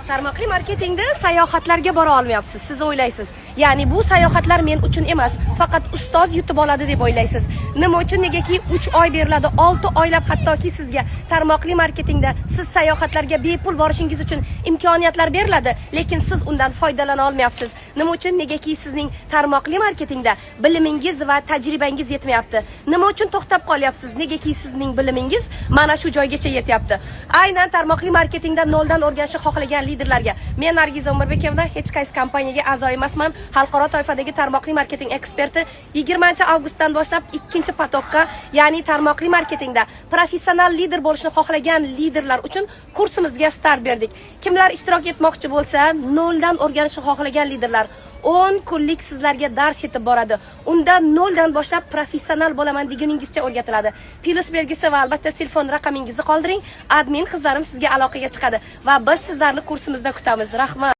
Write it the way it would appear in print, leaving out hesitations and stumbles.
Tarmoqli marketingda sayohatlarga bora olmayapsiz. Siz o'ylaysiz, ya'ni bu sayohatlar men uchun emas, faqat ustoz yutib oladi deb o'ylaysiz. Nima uchun? Negaki 3 oy beriladi, 6 oylab hattoki sizga tarmoqli marketingda siz sayohatlarga bepul borishingiz uchun imkoniyatlar beriladi, lekin siz undan foydalana olmayapsiz. Nima uchun? Negaki sizning tarmoqli marketingda bilimingiz va tajribangiz yetmayapti. Nima uchun to'xtab qolyapsiz? Negaki sizning bilimingiz mana shu joygacha yetyapti. Aynan tarmoqli marketingda noldan o'rganishni xohlagan liderlarga men Nargiza Umirbekova hech qaysi kompaniyaga a'zo emasman. Xalqaro toifadagi tarmoqli marketing eksperti 20-avgustdan boshlab ikkinchi potokka, ya'ni tarmoqli marketingda professional lider bo'lishni xohlagan liderlar uchun kursimizga start berdik. Kimlar ishtirok etmoqchi bo'lsa, noldan o'rganishni xohlagan liderlar 10 kunlik sizlarga dars yetib boradi. Unda noldan boshlab professional bo'laman deganingizcha o'rgatiladi. Plus belgisi va albatta telefon raqamingizni qoldiring. Admin qizlarim sizga aloqaga chiqadi va biz sizlarni kursimizda kutamiz. Rahmat.